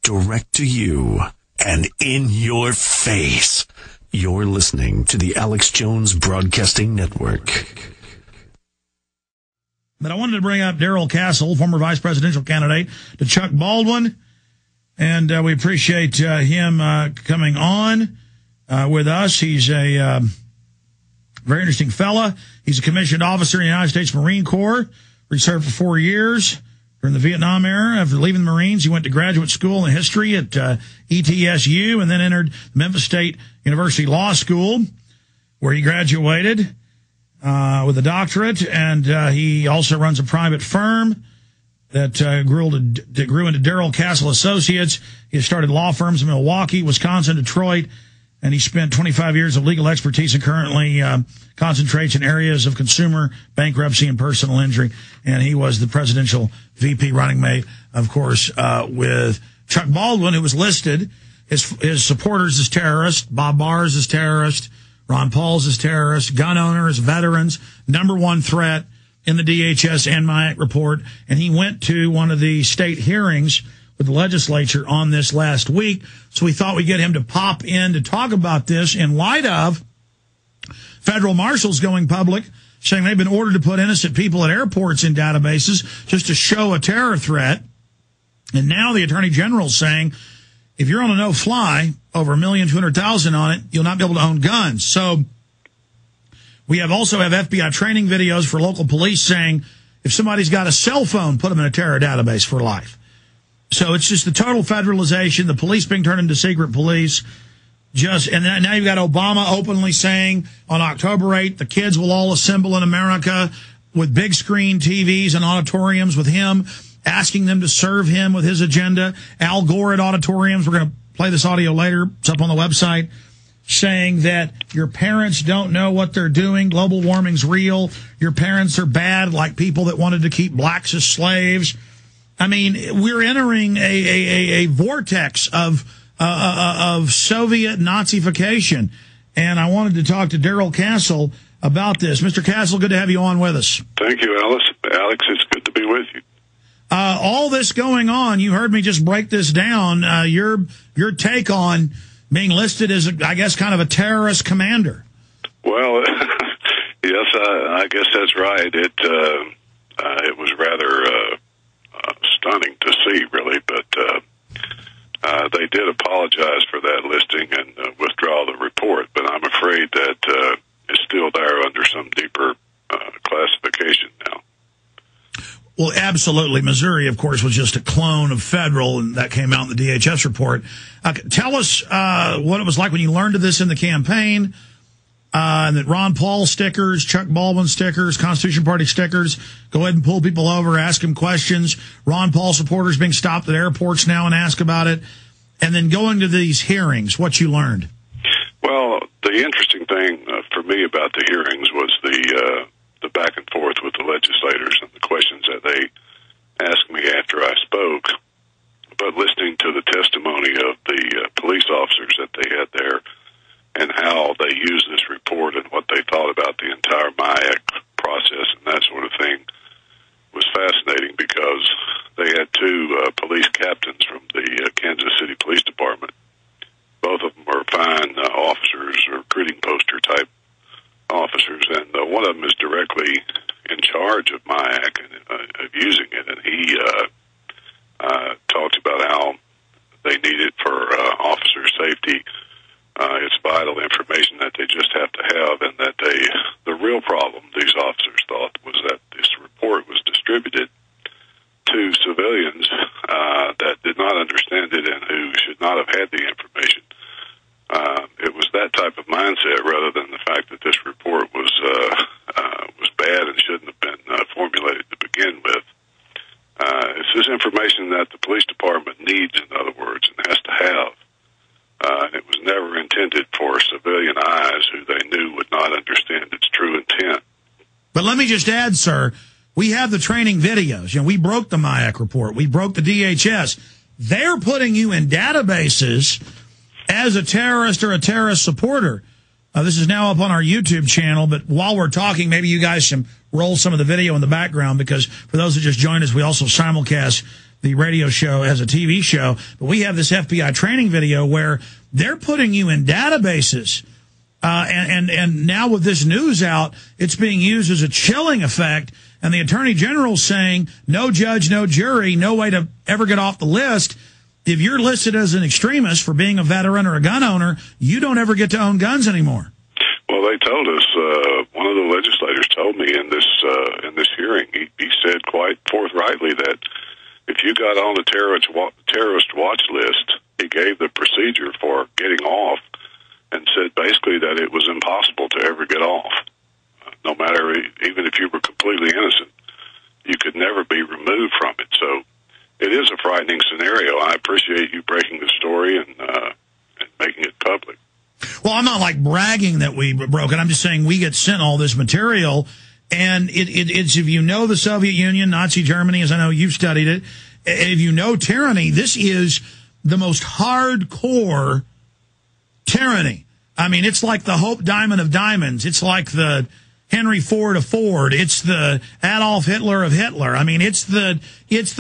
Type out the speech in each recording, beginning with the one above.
direct to you and in your face. You're listening to the Alex Jones Broadcasting Network. But I wanted to bring up Darrell Castle, former vice presidential candidate to Chuck Baldwin. And we appreciate him coming on with us. He's a very interesting fella. He's a commissioned officer in the United States Marine Corps. He served for 4 years during the Vietnam era. After leaving the Marines, he went to graduate school in history at ETSU and then entered the Memphis State University Law School, where he graduated with a doctorate. And he also runs a private firm that grew into Darrell Castle Associates. He has started law firms in Milwaukee, Wisconsin, Detroit, and he spent 25 years of legal expertise and currently concentrates in areas of consumer bankruptcy and personal injury. And he was the presidential VP running mate, of course, with Chuck Baldwin, who was listed. His supporters as terrorists, Bob Barr's as terrorist, Ron Paul's as terrorist, gun owners, veterans, number one threat in the DHS and MIAC report. And he went to one of the state hearings with the legislature on this last week. So we thought we'd get him to pop in to talk about this in light of federal marshals going public, saying they've been ordered to put innocent people at airports in databases just to show a terror threat. And now the Attorney General's saying, if you're on a no-fly, over 1,200,000 on it, you'll not be able to own guns. So we also have FBI training videos for local police saying if somebody's got a cell phone, put them in a terror database for life. So it's just the total federalization, the police being turned into secret police. And now you've got Obama openly saying on October 8th, the kids will all assemble in America with big screen TVs and auditoriums with him, asking them to serve him with his agenda. Al Gore at auditoriums. We're going to play this audio later. It's up on the website, saying that your parents don't know what they're doing. Global warming's real. Your parents are bad, like people that wanted to keep blacks as slaves. I mean, we're entering a vortex of Soviet Nazification. And I wanted to talk to Darrell Castle about this. Mr. Castle, good to have you on with us. Thank you, Alex. It's good to be with you. All this going on, you heard me just break this down. Your take on being listed as, I guess, kind of a terrorist commander. Well, yes, I guess that's right. It was rather stunning to see, really, but they did apologize for that listing and withdraw the report, but I'm afraid that it's still there under some deeper classification now. Well, absolutely. Missouri, of course, was just a clone of federal, and that came out in the DHS report. Tell us what it was like when you learned of this in the campaign, and that Ron Paul stickers, Chuck Baldwin stickers, Constitution Party stickers, go ahead and pull people over, ask them questions. Ron Paul supporters being stopped at airports now and ask about it. And then going to these hearings, what you learned. Well, the interesting thing for me about the hearings was the back and forth with the legislators and the questions that they asked me after I spoke. But listening to the testimony of the police officers that they had there and how they used this report and what they thought about the entire MIAC process and that sort of thing was fascinating, because they had two police captains from the Kansas City Police Department. Both of them are fine officers, or recruiting poster type officers, and one of them is directly in charge of MIAC and of using it, and he talked about how they need it for officer safety. It's vital information that they just have to have, and that the real problem, these officers thought, was that this report was distributed to civilians that did not understand it and who should not have had the information. It was that type of mindset, rather than the fact that this report was bad and shouldn't have been formulated to begin with. It's this information that the police department needs, in other words, and has to have. And it was never intended for civilian eyes who they knew would not understand its true intent. But let me just add, sir, we have the training videos. You know, we broke the MIAC report. We broke the DHS. They're putting you in databases as a terrorist or a terrorist supporter. This is now up on our YouTube channel, but while we're talking, maybe you guys can roll some of the video in the background, because for those that just joined us, we also simulcast the radio show as a TV show, but we have this FBI training video where they're putting you in databases. And now with this news out, it's being used as a chilling effect. And the Attorney General's saying, no judge, no jury, no way to ever get off the list. If you're listed as an extremist for being a veteran or a gun owner, you don't ever get to own guns anymore. Well, they told us, one of the legislators told me in this hearing, he said quite forthrightly that if you got on the terrorist watch list, he gave the procedure for getting off and said basically that it was impossible to ever get off. No matter, even if you were completely innocent, you could never be removed from it. So it is a frightening scenario. I appreciate you breaking the story and making it public. Well, I'm not like bragging that we broke it. I'm just saying we get sent all this material, and it's if you know the Soviet Union, Nazi Germany, as I know you've studied it, if you know tyranny, this is the most hardcore tyranny. I mean, it's like the Hope Diamond of diamonds. It's like the Henry Ford of Ford. It's the Adolf Hitler of Hitler. I mean, it's the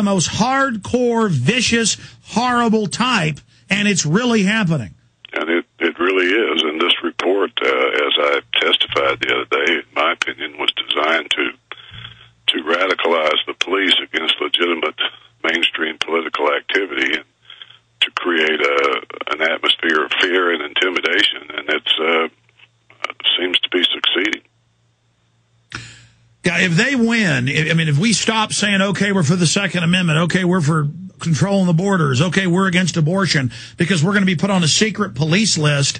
most hardcore, vicious, horrible type, and it's really happening. And it really is. And this report, as I testified the other day, in my opinion, was designed to radicalize the police against legitimate mainstream political activity and to create an atmosphere of fear and intimidation. And it seems to be succeeding. Yeah, if they win, if we stop saying, okay, we're for the Second Amendment, okay, we're for controlling the borders, okay, we're against abortion, because we're going to be put on a secret police list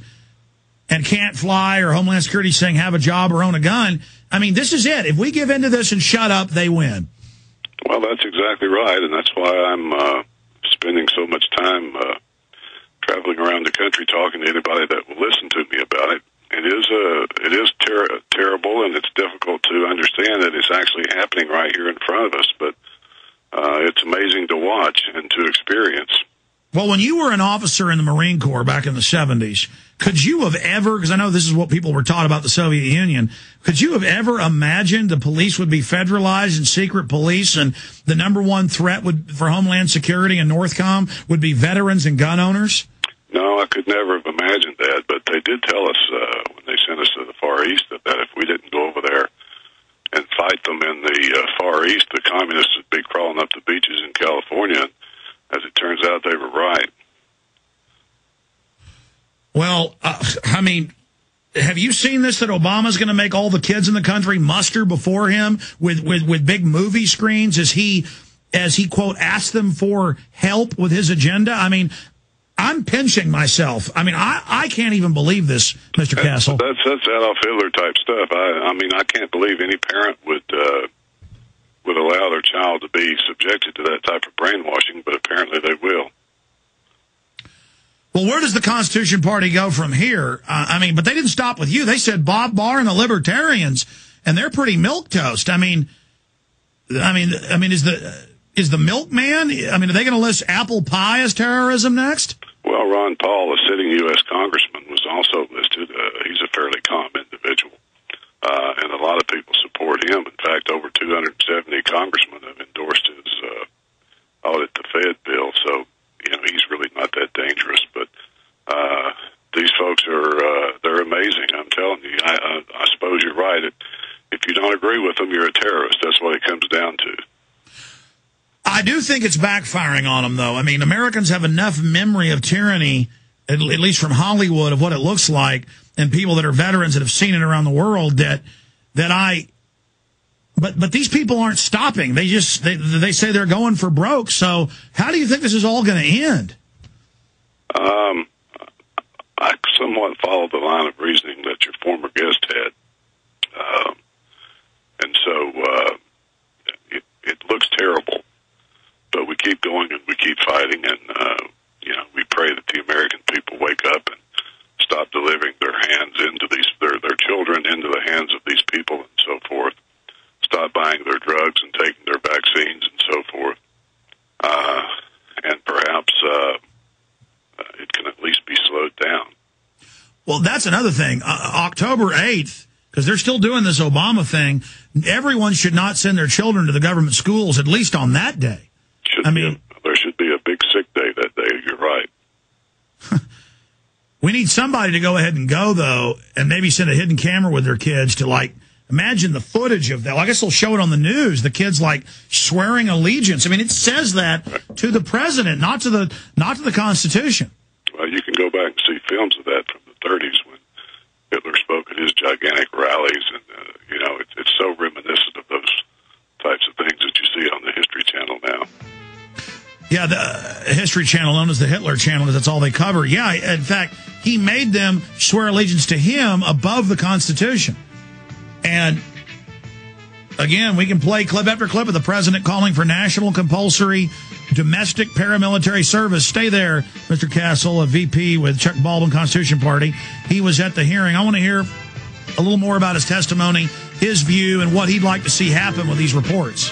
and can't fly, or Homeland Security saying have a job or own a gun, I mean, this is it. If we give in to this and shut up, they win. Well, that's exactly right, and that's why I'm spending so much time traveling around the country talking to anybody that will listen to me about it. It is terrible, and it's difficult to understand that it's actually happening right here in front of us, but it's amazing to watch and to experience. Well, when you were an officer in the Marine Corps back in the 70s, could you have ever, because I know this is what people were taught about the Soviet Union, could you have ever imagined the police would be federalized and secret police, and the number one threat for Homeland Security and Northcom would be veterans and gun owners? No, I could never have imagined that, but they did tell us when they sent us to the Far East that if we didn't go over there and fight them in the Far East, the communists would be crawling up the beaches in California. As it turns out, they were right. Well, have you seen this, that Obama's going to make all the kids in the country muster before him with big movie screens as he, quote, asks them for help with his agenda? I mean, I'm pinching myself. I mean, I can't even believe this, Mr. Castle. That's Adolf Hitler type stuff. I can't believe any parent would allow their child to be subjected to that type of brainwashing, but apparently they will. Well, where does the Constitution Party go from here? But they didn't stop with you. They said Bob Barr and the Libertarians, and they're pretty milquetoast. Is the milkman? Are they going to list apple pie as terrorism next? Well, Ron Paul, a sitting U.S. congressman, was also listed. He's a fairly calm individual, and a lot of people support him. In fact, over 270 congressmen have endorsed his audit the Fed bill. So, he's really not that dangerous. But these folks they're amazing. I'm telling you. I suppose you're right. If you don't agree with them, you're a terrorist. That's what it comes down to. I do think it's backfiring on them, though. Americans have enough memory of tyranny, at least from Hollywood, of what it looks like, and people that are veterans that have seen it around the world, but these people aren't stopping. They say they're going for broke. So how do you think this is all going to end? I somewhat follow the line of reasoning that your former guest had. And so it looks terrible. But we keep going and we keep fighting, and we pray that the American people wake up and stop delivering their hands into their children into the hands of these people and so forth. Stop buying their drugs and taking their vaccines and so forth. And perhaps it can at least be slowed down. Well, that's another thing. October 8th, because they're still doing this Obama thing, everyone should not send their children to the government schools, at least on that day. there should be a big sick day that day. You're right. We need somebody to go ahead and go, though, and maybe send a hidden camera with their kids to, like, imagine the footage of that. Well, I guess they'll show it on the news. The kids, like, swearing allegiance. I mean, it says that to the president, not to the Constitution. Well, you can go back and see films of that from the 30s when Hitler spoke at his gigantic rallies, and it's so reminiscent of those types of things that you see on the History Channel now. Yeah, the History Channel, known as the Hitler Channel, because that's all they cover. Yeah, in fact, he made them swear allegiance to him above the Constitution. And, again, we can play clip after clip of the president calling for national compulsory domestic paramilitary service. Stay there, Mr. Castle, a VP with Chuck Baldwin Constitution Party. He was at the hearing. I want to hear a little more about his testimony, his view, and what he'd like to see happen with these reports.